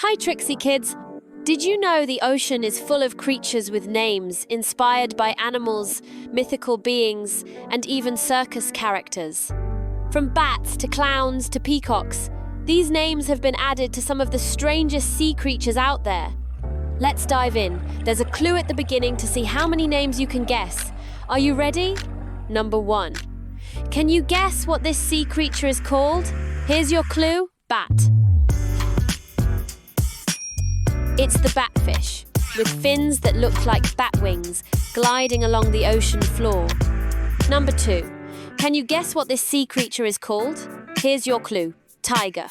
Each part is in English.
Hi, Trixie Kids! Did you know the ocean is full of creatures with names inspired by animals, mythical beings, and even circus characters? From bats to clowns to peacocks, these names have been added to some of the strangest sea creatures out there. Let's dive in. There's a clue at the beginning to see how many names you can guess. Are you ready? Number 1. Can you guess what this sea creature is called? Here's your clue: bat. It's the batfish, with fins that look like bat wings, gliding along the ocean floor. Number 2. Can you guess what this sea creature is called? Here's your clue: tiger.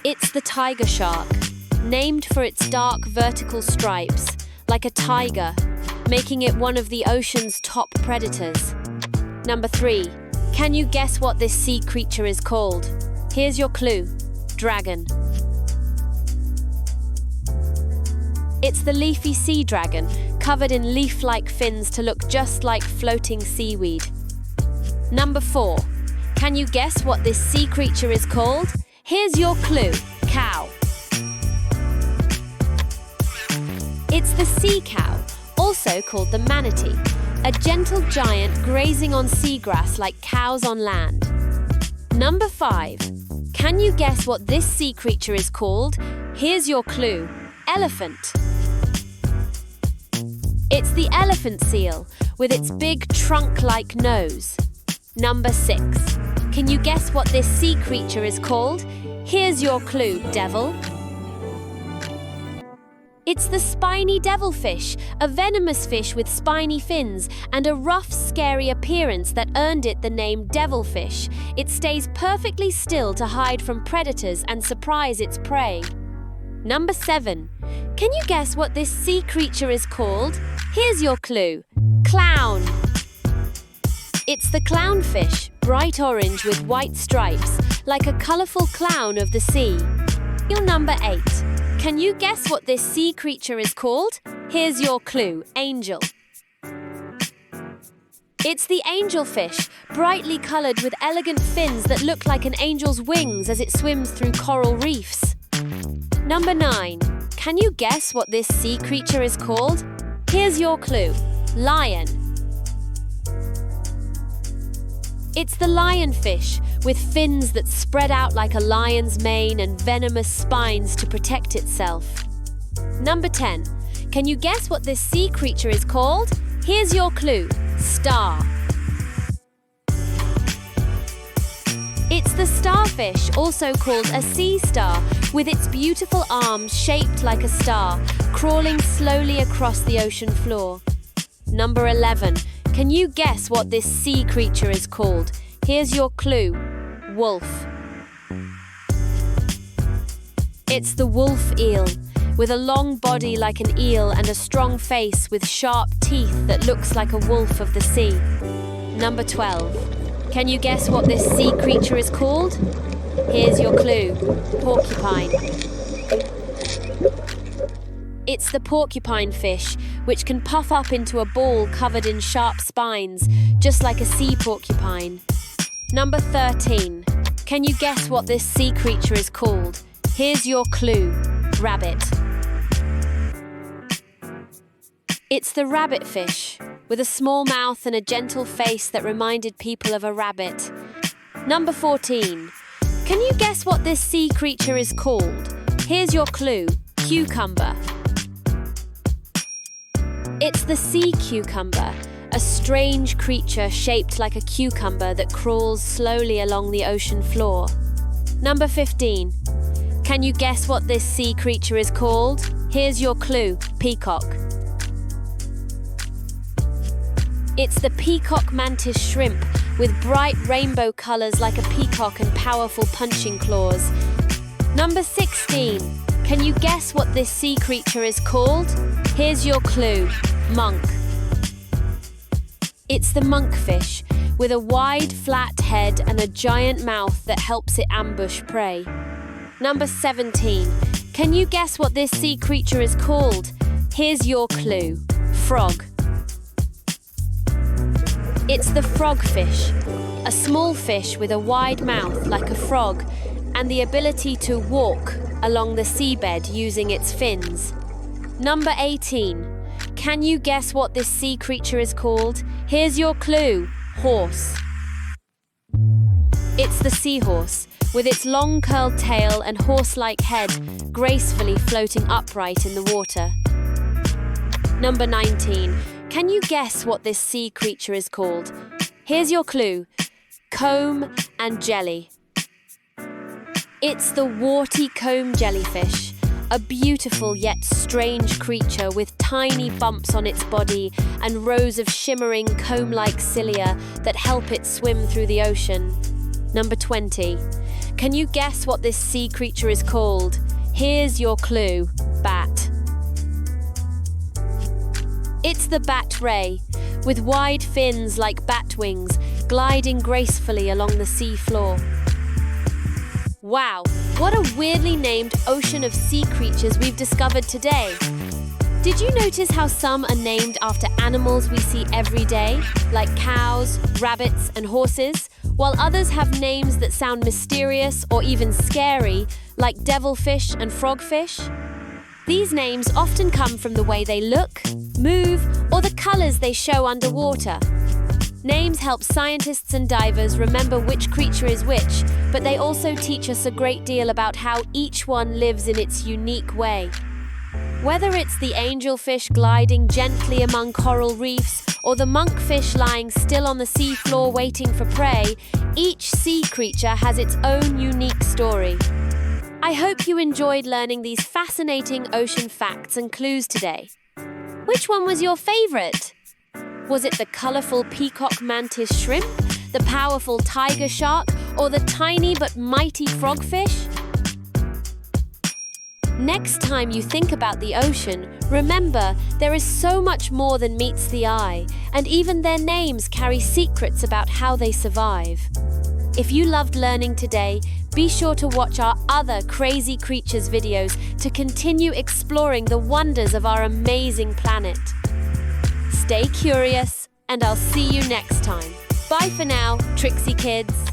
It's the tiger shark, named for its dark vertical stripes, like a tiger, making it one of the ocean's top predators. Number 3. Can you guess what this sea creature is called? Here's your clue: dragon. It's the leafy sea dragon, covered in leaf-like fins to look just like floating seaweed. Number 4. Can you guess what this sea creature is called? Here's your clue: cow. It's the sea cow, also called the manatee, a gentle giant grazing on seagrass like cows on land. Number 5. Can you guess what this sea creature is called? Here's your clue: elephant. It's the elephant seal, with its big trunk-like nose. Number 6. Can you guess what this sea creature is called? Here's your clue: devil. It's the spiny devilfish, a venomous fish with spiny fins and a rough, scary appearance that earned it the name devilfish. It stays perfectly still to hide from predators and surprise its prey. Number 7. Can you guess what this sea creature is called? Here's your clue: clown. It's the clownfish, bright orange with white stripes, like a colourful clown of the sea. Your number 8. Can you guess what this sea creature is called? Here's your clue: angel. It's the angelfish, brightly coloured with elegant fins that look like an angel's wings as it swims through coral reefs. Number 9. Can you guess what this sea creature is called? Here's your clue: lion. It's the lionfish, with fins that spread out like a lion's mane and venomous spines to protect itself. Number 10. Can you guess what this sea creature is called? Here's your clue: star. It's the starfish, also called a sea star, with its beautiful arms shaped like a star, crawling slowly across the ocean floor. Number 11. Can you guess what this sea creature is called? Here's your clue: wolf. It's the wolf eel, with a long body like an eel and a strong face with sharp teeth that looks like a wolf of the sea. Number 12. Can you guess what this sea creature is called? Here's your clue: porcupine. It's the porcupine fish, which can puff up into a ball covered in sharp spines, just like a sea porcupine. Number 13. Can you guess what this sea creature is called? Here's your clue: rabbit. It's the rabbitfish, with a small mouth and a gentle face that reminded people of a rabbit. Number 14. Can you guess what this sea creature is called? Here's your clue: cucumber. It's the sea cucumber, a strange creature shaped like a cucumber that crawls slowly along the ocean floor. Number 15. Can you guess what this sea creature is called? Here's your clue: peacock. It's the peacock mantis shrimp, with bright rainbow colours like a peacock and powerful punching claws. Number 16. Can you guess what this sea creature is called? Here's your clue: monk. It's the monkfish, with a wide, flat head and a giant mouth that helps it ambush prey. Number 17. Can you guess what this sea creature is called? Here's your clue: frog. It's the frogfish, a small fish with a wide mouth like a frog and the ability to walk along the seabed using its fins. Number 18. Can you guess what this sea creature is called? Here's your clue: horse. It's the seahorse, with its long curled tail and horse-like head gracefully floating upright in the water. Number 19. Can you guess what this sea creature is called? Here's your clue: comb and jelly. It's the warty comb jellyfish, a beautiful yet strange creature with tiny bumps on its body and rows of shimmering comb-like cilia that help it swim through the ocean. Number 20. Can you guess what this sea creature is called? Here's your clue: bat. It's the bat ray, with wide fins like bat wings, gliding gracefully along the sea floor. Wow, what a weirdly named ocean of sea creatures we've discovered today. Did you notice how some are named after animals we see every day, like cows, rabbits, and horses, while others have names that sound mysterious or even scary, like devilfish and frogfish? These names often come from the way they look, move, or the colors they show underwater. Names help scientists and divers remember which creature is which, but they also teach us a great deal about how each one lives in its unique way. Whether it's the angelfish gliding gently among coral reefs or the monkfish lying still on the seafloor waiting for prey, each sea creature has its own unique story. I hope you enjoyed learning these fascinating ocean facts and clues today. Which one was your favorite? Was it the colorful peacock mantis shrimp, the powerful tiger shark, or the tiny but mighty frogfish? Next time you think about the ocean, remember there is so much more than meets the eye, and even their names carry secrets about how they survive. If you loved learning today, be sure to watch our other Crazy Creatures videos to continue exploring the wonders of our amazing planet. Stay curious, and I'll see you next time. Bye for now, Trixie Kids.